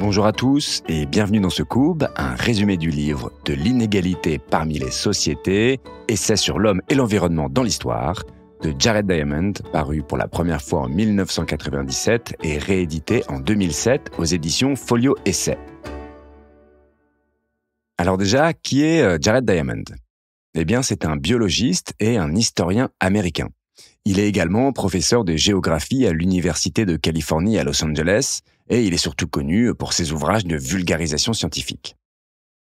Bonjour à tous et bienvenue dans ce Cube, un résumé du livre de l'inégalité parmi les sociétés, essai sur l'homme et l'environnement dans l'histoire, de Jared Diamond, paru pour la première fois en 1997 et réédité en 2007 aux éditions Folio Essai. Alors déjà, qui est Jared Diamond ? Eh bien, c'est un biologiste et un historien américain. Il est également professeur de géographie à l'Université de Californie à Los Angeles et il est surtout connu pour ses ouvrages de vulgarisation scientifique.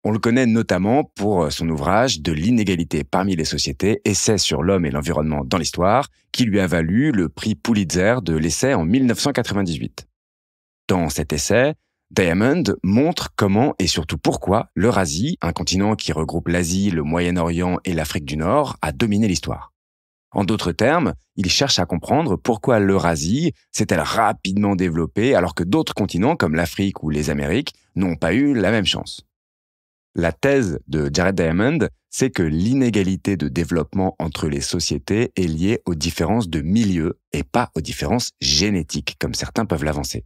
On le connaît notamment pour son ouvrage de l'inégalité parmi les sociétés, essai sur l'homme et l'environnement dans l'histoire, qui lui a valu le prix Pulitzer de l'essai en 1998. Dans cet essai, Diamond montre comment et surtout pourquoi l'Eurasie, un continent qui regroupe l'Asie, le Moyen-Orient et l'Afrique du Nord, a dominé l'histoire. En d'autres termes, il cherche à comprendre pourquoi l'Eurasie s'est-elle rapidement développée alors que d'autres continents comme l'Afrique ou les Amériques n'ont pas eu la même chance. La thèse de Jared Diamond, c'est que l'inégalité de développement entre les sociétés est liée aux différences de milieu et pas aux différences génétiques, comme certains peuvent l'avancer.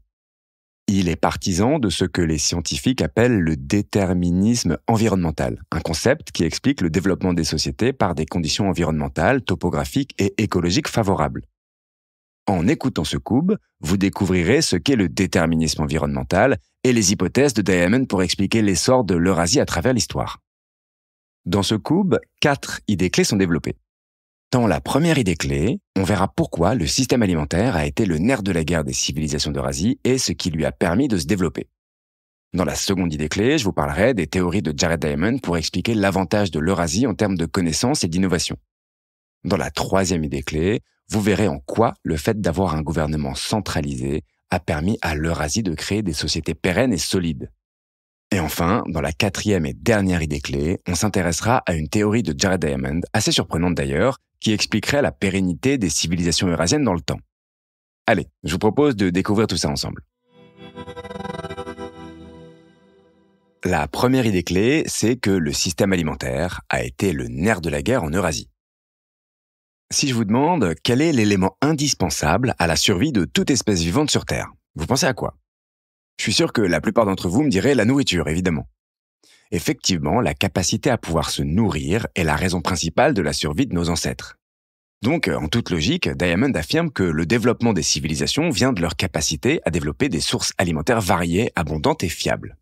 Il est partisan de ce que les scientifiques appellent le déterminisme environnemental, un concept qui explique le développement des sociétés par des conditions environnementales, topographiques et écologiques favorables. En écoutant ce Cube, vous découvrirez ce qu'est le déterminisme environnemental et les hypothèses de Diamond pour expliquer l'essor de l'Eurasie à travers l'histoire. Dans ce Cube, 4 idées clés sont développées. Dans la première idée clé, on verra pourquoi le système alimentaire a été le nerf de la guerre des civilisations d'Eurasie et ce qui lui a permis de se développer. Dans la seconde idée clé, je vous parlerai des théories de Jared Diamond pour expliquer l'avantage de l'Eurasie en termes de connaissances et d'innovation. Dans la troisième idée clé, vous verrez en quoi le fait d'avoir un gouvernement centralisé a permis à l'Eurasie de créer des sociétés pérennes et solides. Et enfin, dans la quatrième et dernière idée clé, on s'intéressera à une théorie de Jared Diamond, assez surprenante d'ailleurs, qui expliquerait la pérennité des civilisations eurasiennes dans le temps. Allez, je vous propose de découvrir tout ça ensemble. La première idée clé, c'est que le système alimentaire a été le nerf de la guerre en Eurasie. Si je vous demande quel est l'élément indispensable à la survie de toute espèce vivante sur Terre, vous pensez à quoi ? Je suis sûr que la plupart d'entre vous me diraient la nourriture, évidemment. Effectivement, la capacité à pouvoir se nourrir est la raison principale de la survie de nos ancêtres. Donc, en toute logique, Diamond affirme que le développement des civilisations vient de leur capacité à développer des sources alimentaires variées, abondantes et fiables.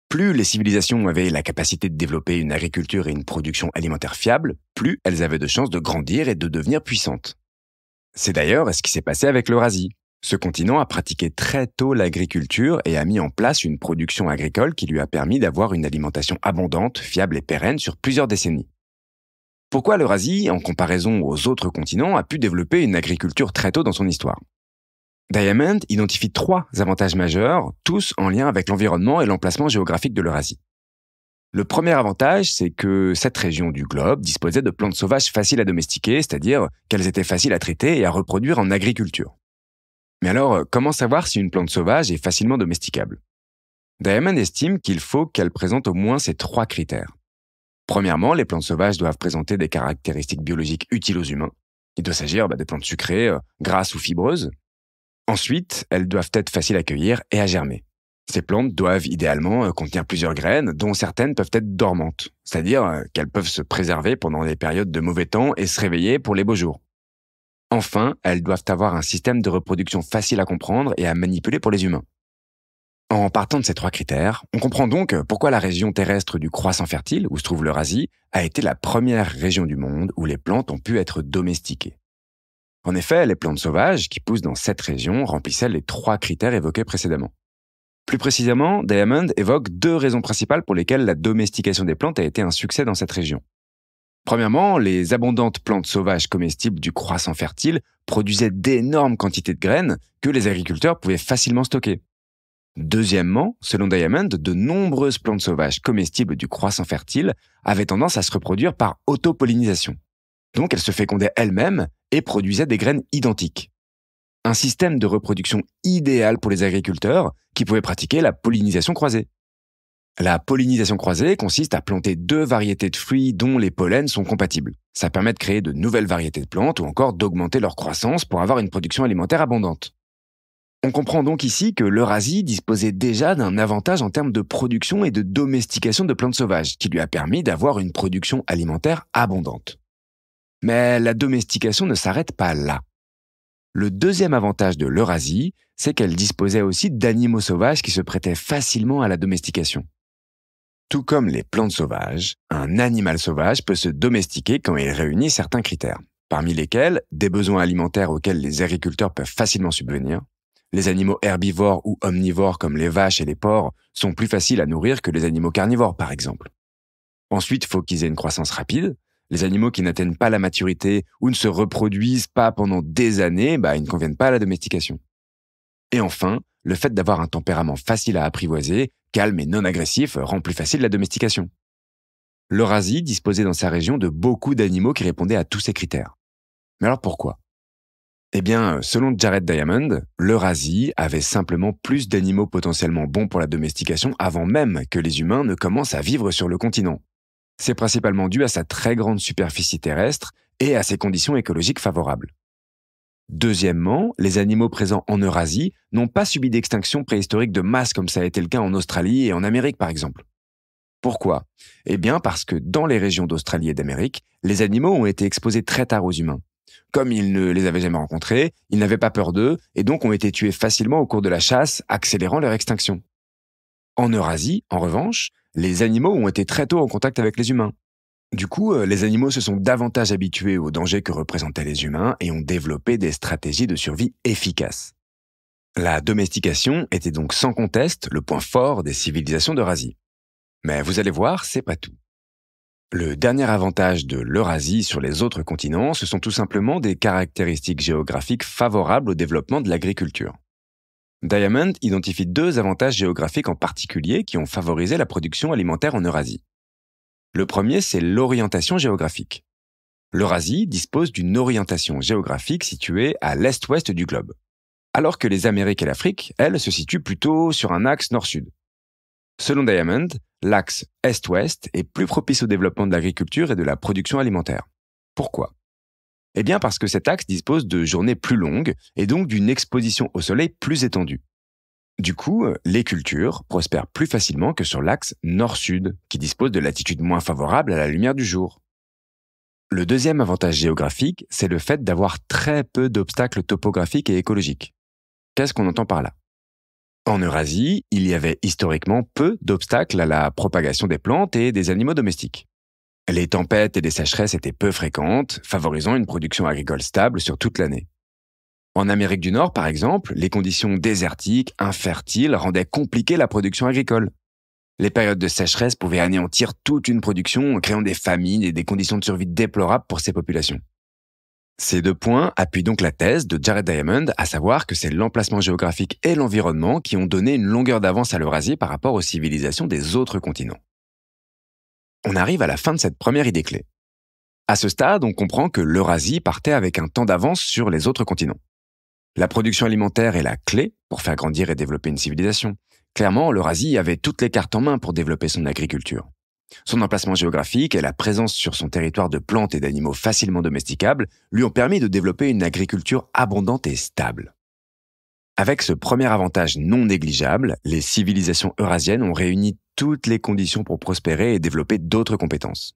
Plus les civilisations avaient la capacité de développer une agriculture et une production alimentaire fiables, plus elles avaient de chances de grandir et de devenir puissantes. C'est d'ailleurs ce qui s'est passé avec l'Eurasie. Ce continent a pratiqué très tôt l'agriculture et a mis en place une production agricole qui lui a permis d'avoir une alimentation abondante, fiable et pérenne sur plusieurs décennies. Pourquoi l'Eurasie, en comparaison aux autres continents, a pu développer une agriculture très tôt dans son histoire ? Diamond identifie 3 avantages majeurs, tous en lien avec l'environnement et l'emplacement géographique de l'Eurasie. Le premier avantage, c'est que cette région du globe disposait de plantes sauvages faciles à domestiquer, c'est-à-dire qu'elles étaient faciles à traiter et à reproduire en agriculture. Mais alors, comment savoir si une plante sauvage est facilement domesticable ? Diamond estime qu'il faut qu'elle présente au moins ces 3 critères. Premièrement, les plantes sauvages doivent présenter des caractéristiques biologiques utiles aux humains. Il doit s'agir de plantes sucrées, grasses ou fibreuses. Ensuite, elles doivent être faciles à cueillir et à germer. Ces plantes doivent idéalement contenir plusieurs graines, dont certaines peuvent être dormantes, c'est-à-dire qu'elles peuvent se préserver pendant les périodes de mauvais temps et se réveiller pour les beaux jours. Enfin, elles doivent avoir un système de reproduction facile à comprendre et à manipuler pour les humains. En partant de ces 3 critères, on comprend donc pourquoi la région terrestre du Croissant fertile, où se trouve l'Eurasie, a été la première région du monde où les plantes ont pu être domestiquées. En effet, les plantes sauvages qui poussent dans cette région remplissaient les 3 critères évoqués précédemment. Plus précisément, Diamond évoque 2 raisons principales pour lesquelles la domestication des plantes a été un succès dans cette région. Premièrement, les abondantes plantes sauvages comestibles du Croissant fertile produisaient d'énormes quantités de graines que les agriculteurs pouvaient facilement stocker. Deuxièmement, selon Diamond, de nombreuses plantes sauvages comestibles du Croissant fertile avaient tendance à se reproduire par autopollinisation. Donc elles se fécondaient elles-mêmes et produisaient des graines identiques. Un système de reproduction idéal pour les agriculteurs qui pouvaient pratiquer la pollinisation croisée. La pollinisation croisée consiste à planter 2 variétés de fruits dont les pollens sont compatibles. Ça permet de créer de nouvelles variétés de plantes ou encore d'augmenter leur croissance pour avoir une production alimentaire abondante. On comprend donc ici que l'Eurasie disposait déjà d'un avantage en termes de production et de domestication de plantes sauvages, qui lui a permis d'avoir une production alimentaire abondante. Mais la domestication ne s'arrête pas là. Le deuxième avantage de l'Eurasie, c'est qu'elle disposait aussi d'animaux sauvages qui se prêtaient facilement à la domestication. Tout comme les plantes sauvages, un animal sauvage peut se domestiquer quand il réunit certains critères, parmi lesquels des besoins alimentaires auxquels les agriculteurs peuvent facilement subvenir. Les animaux herbivores ou omnivores comme les vaches et les porcs sont plus faciles à nourrir que les animaux carnivores, par exemple. Ensuite, il faut qu'ils aient une croissance rapide. Les animaux qui n'atteignent pas la maturité ou ne se reproduisent pas pendant des années, ils ne conviennent pas à la domestication. Et enfin, le fait d'avoir un tempérament facile à apprivoiser, calme et non agressif, rend plus facile la domestication. L'Eurasie disposait dans sa région de beaucoup d'animaux qui répondaient à tous ces critères. Mais alors pourquoi ? Eh bien, selon Jared Diamond, l'Eurasie avait simplement plus d'animaux potentiellement bons pour la domestication avant même que les humains ne commencent à vivre sur le continent. C'est principalement dû à sa très grande superficie terrestre et à ses conditions écologiques favorables. Deuxièmement, les animaux présents en Eurasie n'ont pas subi d'extinction préhistorique de masse comme ça a été le cas en Australie et en Amérique par exemple. Pourquoi ? Eh bien parce que dans les régions d'Australie et d'Amérique, les animaux ont été exposés très tard aux humains. Comme ils ne les avaient jamais rencontrés, ils n'avaient pas peur d'eux et donc ont été tués facilement au cours de la chasse, accélérant leur extinction. En Eurasie, en revanche, les animaux ont été très tôt en contact avec les humains. Du coup, les animaux se sont davantage habitués aux dangers que représentaient les humains et ont développé des stratégies de survie efficaces. La domestication était donc sans conteste le point fort des civilisations d'Eurasie. Mais vous allez voir, c'est pas tout. Le dernier avantage de l'Eurasie sur les autres continents, ce sont tout simplement des caractéristiques géographiques favorables au développement de l'agriculture. Diamond identifie 2 avantages géographiques en particulier qui ont favorisé la production alimentaire en Eurasie. Le premier, c'est l'orientation géographique. L'Eurasie dispose d'une orientation géographique située à l'est-ouest du globe, alors que les Amériques et l'Afrique, elles, se situent plutôt sur un axe nord-sud. Selon Diamond, l'axe est-ouest est plus propice au développement de l'agriculture et de la production alimentaire. Pourquoi ? Eh bien parce que cet axe dispose de journées plus longues et donc d'une exposition au soleil plus étendue. Du coup, les cultures prospèrent plus facilement que sur l'axe nord-sud, qui dispose de latitudes moins favorables à la lumière du jour. Le deuxième avantage géographique, c'est le fait d'avoir très peu d'obstacles topographiques et écologiques. Qu'est-ce qu'on entend par là ? En Eurasie, il y avait historiquement peu d'obstacles à la propagation des plantes et des animaux domestiques. Les tempêtes et les sécheresses étaient peu fréquentes, favorisant une production agricole stable sur toute l'année. En Amérique du Nord, par exemple, les conditions désertiques, infertiles, rendaient compliquée la production agricole. Les périodes de sécheresse pouvaient anéantir toute une production, créant des famines et des conditions de survie déplorables pour ces populations. Ces 2 points appuient donc la thèse de Jared Diamond, à savoir que c'est l'emplacement géographique et l'environnement qui ont donné une longueur d'avance à l'Eurasie par rapport aux civilisations des autres continents. On arrive à la fin de cette première idée clé. À ce stade, on comprend que l'Eurasie partait avec un temps d'avance sur les autres continents. La production alimentaire est la clé pour faire grandir et développer une civilisation. Clairement, l'Eurasie avait toutes les cartes en main pour développer son agriculture. Son emplacement géographique et la présence sur son territoire de plantes et d'animaux facilement domesticables lui ont permis de développer une agriculture abondante et stable. Avec ce premier avantage non négligeable, les civilisations eurasiennes ont réuni toutes les conditions pour prospérer et développer d'autres compétences.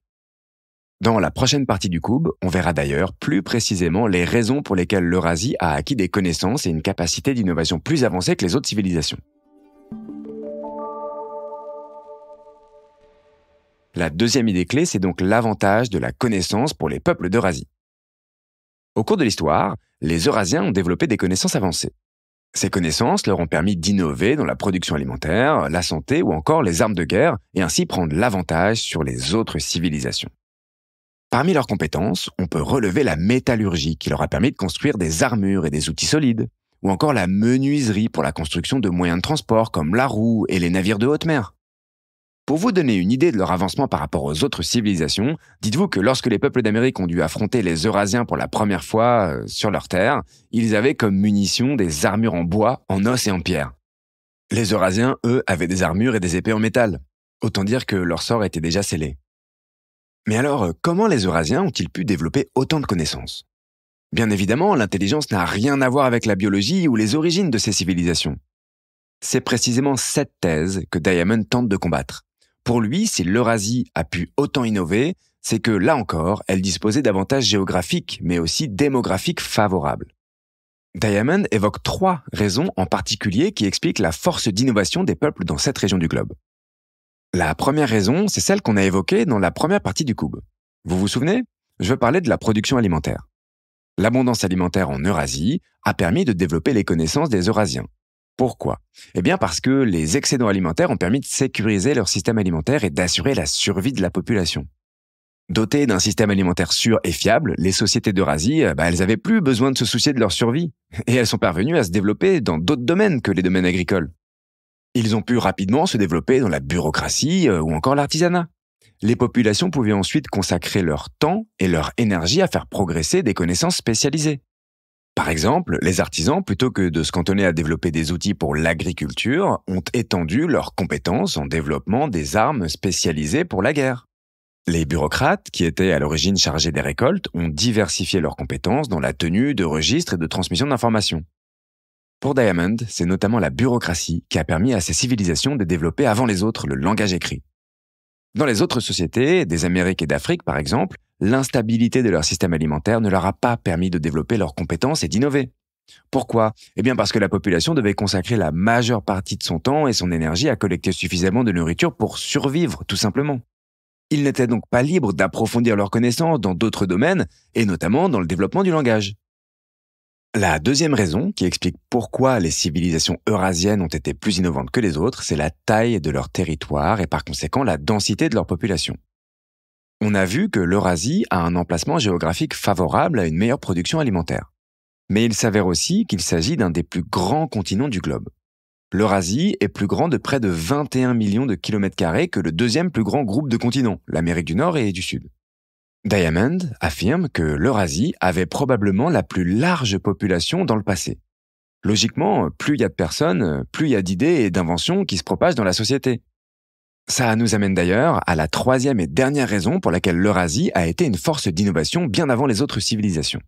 Dans la prochaine partie du Cube, on verra d'ailleurs plus précisément les raisons pour lesquelles l'Eurasie a acquis des connaissances et une capacité d'innovation plus avancée que les autres civilisations. La deuxième idée clé, c'est donc l'avantage de la connaissance pour les peuples d'Eurasie. Au cours de l'histoire, les Eurasiens ont développé des connaissances avancées. Ces connaissances leur ont permis d'innover dans la production alimentaire, la santé ou encore les armes de guerre et ainsi prendre l'avantage sur les autres civilisations. Parmi leurs compétences, on peut relever la métallurgie qui leur a permis de construire des armures et des outils solides, ou encore la menuiserie pour la construction de moyens de transport comme la roue et les navires de haute mer. Pour vous donner une idée de leur avancement par rapport aux autres civilisations, dites-vous que lorsque les peuples d'Amérique ont dû affronter les Eurasiens pour la première fois sur leur terre, ils avaient comme munition des armures en bois, en os et en pierre. Les Eurasiens, eux, avaient des armures et des épées en métal. Autant dire que leur sort était déjà scellé. Mais alors, comment les Eurasiens ont-ils pu développer autant de connaissances ? Bien évidemment, l'intelligence n'a rien à voir avec la biologie ou les origines de ces civilisations. C'est précisément cette thèse que Diamond tente de combattre. Pour lui, si l'Eurasie a pu autant innover, c'est que, là encore, elle disposait d'avantages géographiques, mais aussi démographiques favorables. Diamond évoque 3 raisons en particulier qui expliquent la force d'innovation des peuples dans cette région du globe. La première raison, c'est celle qu'on a évoquée dans la première partie du Cube. Vous vous souvenez? Je veux parler de la production alimentaire. L'abondance alimentaire en Eurasie a permis de développer les connaissances des Eurasiens. Pourquoi? Eh bien parce que les excédents alimentaires ont permis de sécuriser leur système alimentaire et d'assurer la survie de la population. Dotées d'un système alimentaire sûr et fiable, les sociétés d'Eurasie, elles n'avaient plus besoin de se soucier de leur survie. Et elles sont parvenues à se développer dans d'autres domaines que les domaines agricoles. Ils ont pu rapidement se développer dans la bureaucratie ou encore l'artisanat. Les populations pouvaient ensuite consacrer leur temps et leur énergie à faire progresser des connaissances spécialisées. Par exemple, les artisans, plutôt que de se cantonner à développer des outils pour l'agriculture, ont étendu leurs compétences en développant des armes spécialisées pour la guerre. Les bureaucrates, qui étaient à l'origine chargés des récoltes, ont diversifié leurs compétences dans la tenue de registres et de transmission d'informations. Pour Diamond, c'est notamment la bureaucratie qui a permis à ces civilisations de développer avant les autres le langage écrit. Dans les autres sociétés, des Amériques et d'Afrique par exemple, l'instabilité de leur système alimentaire ne leur a pas permis de développer leurs compétences et d'innover. Pourquoi? Eh bien parce que la population devait consacrer la majeure partie de son temps et son énergie à collecter suffisamment de nourriture pour survivre, tout simplement. Ils n'étaient donc pas libres d'approfondir leurs connaissances dans d'autres domaines, et notamment dans le développement du langage. La deuxième raison qui explique pourquoi les civilisations eurasiennes ont été plus innovantes que les autres, c'est la taille de leur territoire et par conséquent la densité de leur population. On a vu que l'Eurasie a un emplacement géographique favorable à une meilleure production alimentaire. Mais il s'avère aussi qu'il s'agit d'un des plus grands continents du globe. L'Eurasie est plus grand de près de 21 millions de kilomètres carrés que le deuxième plus grand groupe de continents, l'Amérique du Nord et du Sud. Diamond affirme que l'Eurasie avait probablement la plus large population dans le passé. Logiquement, plus il y a de personnes, plus il y a d'idées et d'inventions qui se propagent dans la société. Ça nous amène d'ailleurs à la troisième et dernière raison pour laquelle l'Eurasie a été une force d'innovation bien avant les autres civilisations.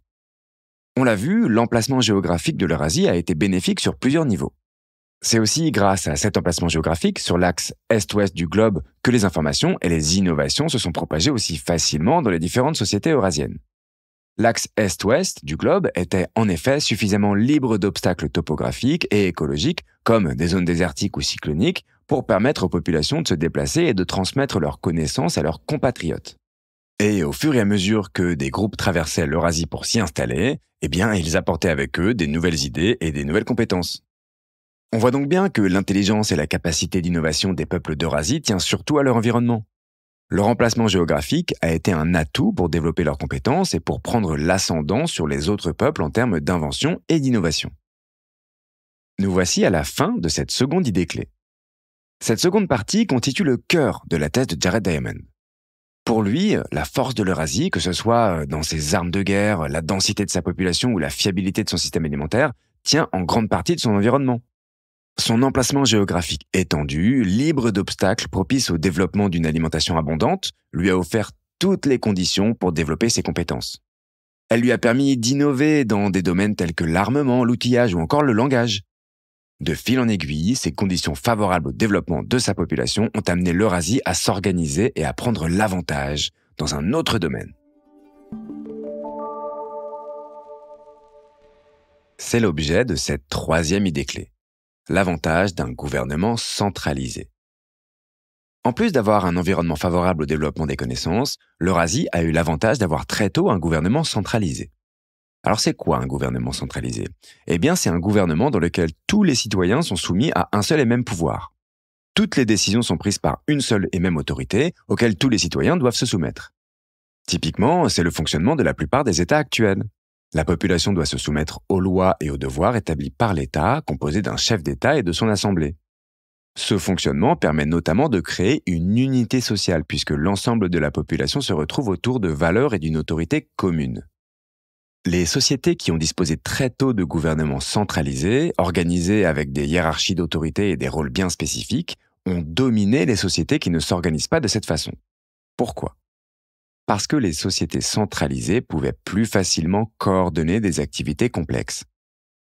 On l'a vu, l'emplacement géographique de l'Eurasie a été bénéfique sur plusieurs niveaux. C'est aussi grâce à cet emplacement géographique sur l'axe est-ouest du globe que les informations et les innovations se sont propagées aussi facilement dans les différentes sociétés eurasiennes. L'axe est-ouest du globe était en effet suffisamment libre d'obstacles topographiques et écologiques, comme des zones désertiques ou cycloniques, pour permettre aux populations de se déplacer et de transmettre leurs connaissances à leurs compatriotes. Et au fur et à mesure que des groupes traversaient l'Eurasie pour s'y installer, ils apportaient avec eux des nouvelles idées et des nouvelles compétences. On voit donc bien que l'intelligence et la capacité d'innovation des peuples d'Eurasie tient surtout à leur environnement. Leur emplacement géographique a été un atout pour développer leurs compétences et pour prendre l'ascendant sur les autres peuples en termes d'invention et d'innovation. Nous voici à la fin de cette seconde idée clé. Cette seconde partie constitue le cœur de la thèse de Jared Diamond. Pour lui, la force de l'Eurasie, que ce soit dans ses armes de guerre, la densité de sa population ou la fiabilité de son système alimentaire, tient en grande partie de son environnement. Son emplacement géographique étendu, libre d'obstacles propices au développement d'une alimentation abondante, lui a offert toutes les conditions pour développer ses compétences. Elle lui a permis d'innover dans des domaines tels que l'armement, l'outillage ou encore le langage. De fil en aiguille, ces conditions favorables au développement de sa population ont amené l'Eurasie à s'organiser et à prendre l'avantage dans un autre domaine. C'est l'objet de cette troisième idée clé. L'avantage d'un gouvernement centralisé. En plus d'avoir un environnement favorable au développement des connaissances, l'Eurasie a eu l'avantage d'avoir très tôt un gouvernement centralisé. Alors c'est quoi un gouvernement centralisé? Eh bien c'est un gouvernement dans lequel tous les citoyens sont soumis à un seul et même pouvoir. Toutes les décisions sont prises par une seule et même autorité auxquelles tous les citoyens doivent se soumettre. Typiquement, c'est le fonctionnement de la plupart des États actuels. La population doit se soumettre aux lois et aux devoirs établis par l'État, composé d'un chef d'État et de son assemblée. Ce fonctionnement permet notamment de créer une unité sociale, puisque l'ensemble de la population se retrouve autour de valeurs et d'une autorité commune. Les sociétés qui ont disposé très tôt de gouvernements centralisés, organisés avec des hiérarchies d'autorité et des rôles bien spécifiques, ont dominé les sociétés qui ne s'organisent pas de cette façon. Pourquoi ? Parce que les sociétés centralisées pouvaient plus facilement coordonner des activités complexes.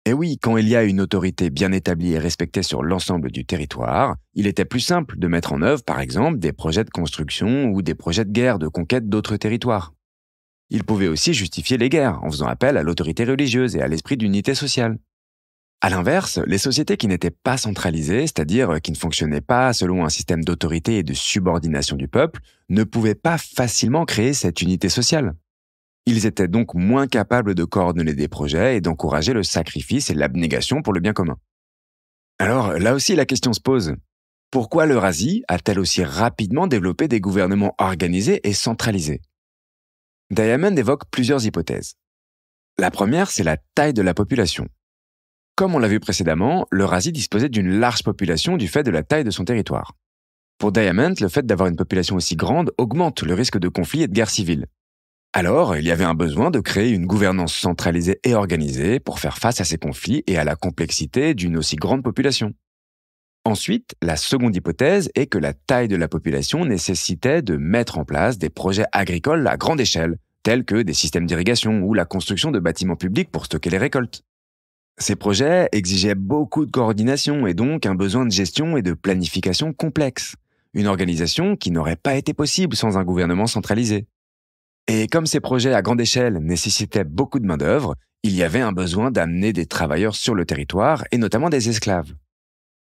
Et oui, quand il y a une autorité bien établie et respectée sur l'ensemble du territoire, il était plus simple de mettre en œuvre, par exemple, des projets de construction ou des projets de guerre de conquête d'autres territoires. Il pouvait aussi justifier les guerres en faisant appel à l'autorité religieuse et à l'esprit d'unité sociale. À l'inverse, les sociétés qui n'étaient pas centralisées, c'est-à-dire qui ne fonctionnaient pas selon un système d'autorité et de subordination du peuple, ne pouvaient pas facilement créer cette unité sociale. Ils étaient donc moins capables de coordonner des projets et d'encourager le sacrifice et l'abnégation pour le bien commun. Alors là aussi la question se pose. Pourquoi l'Eurasie a-t-elle aussi rapidement développé des gouvernements organisés et centralisés? Diamond évoque plusieurs hypothèses. La première, c'est la taille de la population. Comme on l'a vu précédemment, l'Eurasie disposait d'une large population du fait de la taille de son territoire. Pour Diamond, le fait d'avoir une population aussi grande augmente le risque de conflits et de guerres civiles. Alors, il y avait un besoin de créer une gouvernance centralisée et organisée pour faire face à ces conflits et à la complexité d'une aussi grande population. Ensuite, la seconde hypothèse est que la taille de la population nécessitait de mettre en place des projets agricoles à grande échelle, tels que des systèmes d'irrigation ou la construction de bâtiments publics pour stocker les récoltes. Ces projets exigeaient beaucoup de coordination et donc un besoin de gestion et de planification complexe, une organisation qui n'aurait pas été possible sans un gouvernement centralisé. Et comme ces projets à grande échelle nécessitaient beaucoup de main-d'œuvre, il y avait un besoin d'amener des travailleurs sur le territoire et notamment des esclaves.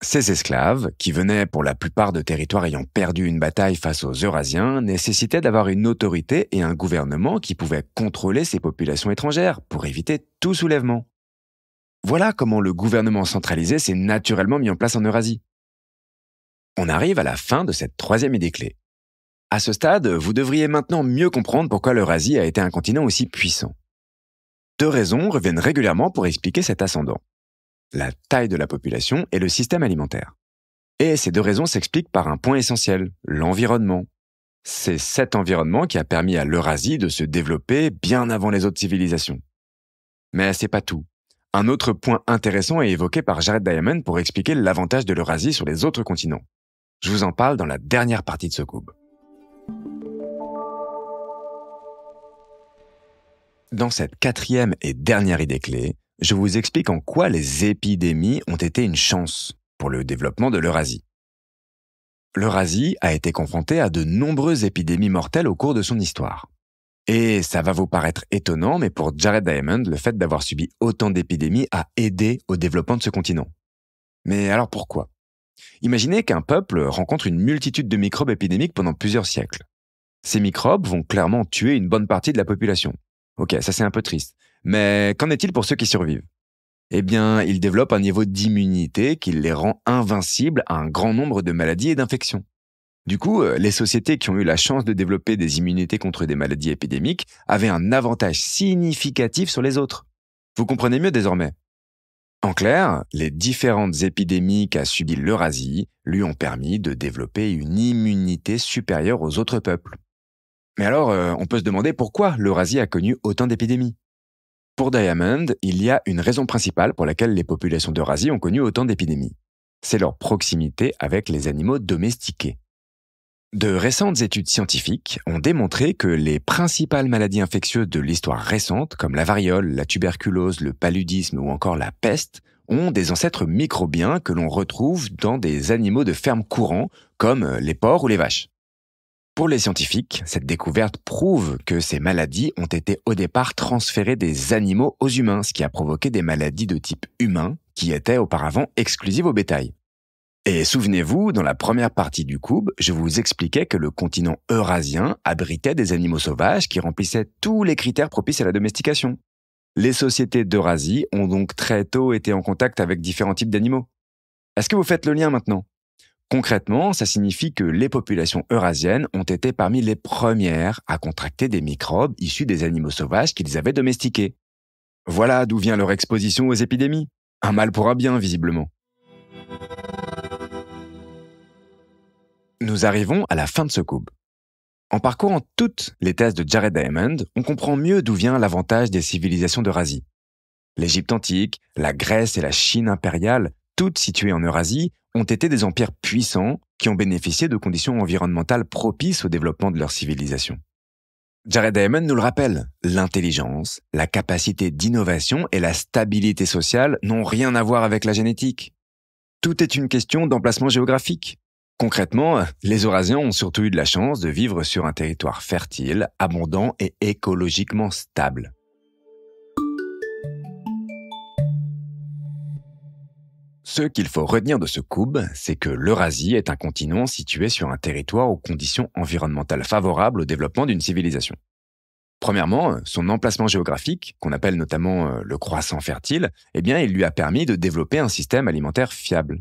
Ces esclaves, qui venaient pour la plupart de territoires ayant perdu une bataille face aux Eurasiens, nécessitaient d'avoir une autorité et un gouvernement qui pouvaient contrôler ces populations étrangères pour éviter tout soulèvement. Voilà comment le gouvernement centralisé s'est naturellement mis en place en Eurasie. On arrive à la fin de cette troisième idée clé. À ce stade, vous devriez maintenant mieux comprendre pourquoi l'Eurasie a été un continent aussi puissant. Deux raisons reviennent régulièrement pour expliquer cet ascendant. La taille de la population et le système alimentaire. Et ces deux raisons s'expliquent par un point essentiel, l'environnement. C'est cet environnement qui a permis à l'Eurasie de se développer bien avant les autres civilisations. Mais c'est pas tout. Un autre point intéressant est évoqué par Jared Diamond pour expliquer l'avantage de l'Eurasie sur les autres continents. Je vous en parle dans la dernière partie de ce cube. Dans cette quatrième et dernière idée clé, je vous explique en quoi les épidémies ont été une chance pour le développement de l'Eurasie. L'Eurasie a été confrontée à de nombreuses épidémies mortelles au cours de son histoire. Et ça va vous paraître étonnant, mais pour Jared Diamond, le fait d'avoir subi autant d'épidémies a aidé au développement de ce continent. Mais alors pourquoi? Imaginez qu'un peuple rencontre une multitude de microbes épidémiques pendant plusieurs siècles. Ces microbes vont clairement tuer une bonne partie de la population. Ok, ça c'est un peu triste. Mais qu'en est-il pour ceux qui survivent? Eh bien, ils développent un niveau d'immunité qui les rend invincibles à un grand nombre de maladies et d'infections. Du coup, les sociétés qui ont eu la chance de développer des immunités contre des maladies épidémiques avaient un avantage significatif sur les autres. Vous comprenez mieux désormais? En clair, les différentes épidémies qu'a subies l'Eurasie lui ont permis de développer une immunité supérieure aux autres peuples. Mais alors, on peut se demander pourquoi l'Eurasie a connu autant d'épidémies. Pour Diamond, il y a une raison principale pour laquelle les populations d'Eurasie ont connu autant d'épidémies. C'est leur proximité avec les animaux domestiqués. De récentes études scientifiques ont démontré que les principales maladies infectieuses de l'histoire récente, comme la variole, la tuberculose, le paludisme ou encore la peste, ont des ancêtres microbiens que l'on retrouve dans des animaux de ferme courants, comme les porcs ou les vaches. Pour les scientifiques, cette découverte prouve que ces maladies ont été au départ transférées des animaux aux humains, ce qui a provoqué des maladies de type humain qui étaient auparavant exclusives au bétail. Et souvenez-vous, dans la première partie du cube, je vous expliquais que le continent eurasien abritait des animaux sauvages qui remplissaient tous les critères propices à la domestication. Les sociétés d'Eurasie ont donc très tôt été en contact avec différents types d'animaux. Est-ce que vous faites le lien maintenant? Concrètement, ça signifie que les populations eurasiennes ont été parmi les premières à contracter des microbes issus des animaux sauvages qu'ils avaient domestiqués. Voilà d'où vient leur exposition aux épidémies. Un mal pour un bien, visiblement. Nous arrivons à la fin de ce cube. En parcourant toutes les thèses de Jared Diamond, on comprend mieux d'où vient l'avantage des civilisations d'Eurasie. L'Égypte antique, la Grèce et la Chine impériale, toutes situées en Eurasie, ont été des empires puissants qui ont bénéficié de conditions environnementales propices au développement de leur civilisation. Jared Diamond nous le rappelle, l'intelligence, la capacité d'innovation et la stabilité sociale n'ont rien à voir avec la génétique. Tout est une question d'emplacement géographique. Concrètement, les Eurasiens ont surtout eu de la chance de vivre sur un territoire fertile, abondant et écologiquement stable. Ce qu'il faut retenir de ce couple, c'est que l'Eurasie est un continent situé sur un territoire aux conditions environnementales favorables au développement d'une civilisation. Premièrement, son emplacement géographique, qu'on appelle notamment le croissant fertile, il lui a permis de développer un système alimentaire fiable.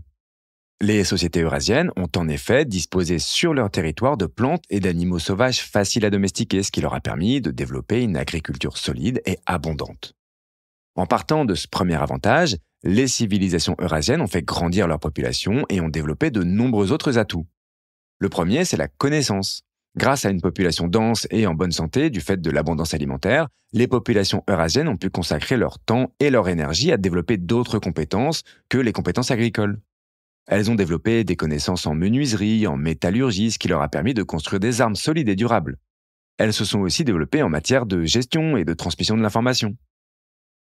Les sociétés eurasiennes ont en effet disposé sur leur territoire de plantes et d'animaux sauvages faciles à domestiquer, ce qui leur a permis de développer une agriculture solide et abondante. En partant de ce premier avantage, les civilisations eurasiennes ont fait grandir leur population et ont développé de nombreux autres atouts. Le premier, c'est la connaissance. Grâce à une population dense et en bonne santé du fait de l'abondance alimentaire, les populations eurasiennes ont pu consacrer leur temps et leur énergie à développer d'autres compétences que les compétences agricoles. Elles ont développé des connaissances en menuiserie, en métallurgie, ce qui leur a permis de construire des armes solides et durables. Elles se sont aussi développées en matière de gestion et de transmission de l'information.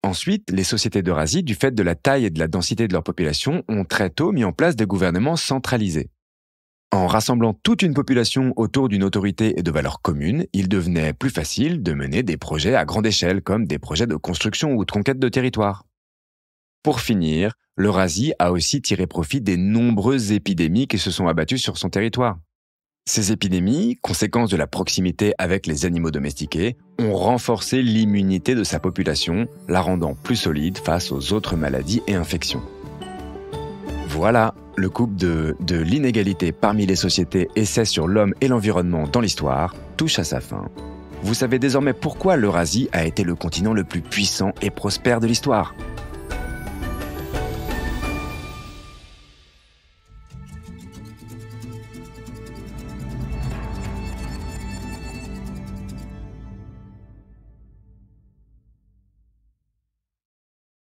Ensuite, les sociétés d'Eurasie, du fait de la taille et de la densité de leur population, ont très tôt mis en place des gouvernements centralisés. En rassemblant toute une population autour d'une autorité et de valeurs communes, il devenait plus facile de mener des projets à grande échelle, comme des projets de construction ou de conquête de territoire. Pour finir, l'Eurasie a aussi tiré profit des nombreuses épidémies qui se sont abattues sur son territoire. Ces épidémies, conséquence de la proximité avec les animaux domestiqués, ont renforcé l'immunité de sa population, la rendant plus solide face aux autres maladies et infections. Voilà, le couple de l'inégalité parmi les sociétés essais sur l'homme et l'environnement dans l'histoire touche à sa fin. Vous savez désormais pourquoi l'Eurasie a été le continent le plus puissant et prospère de l'histoire.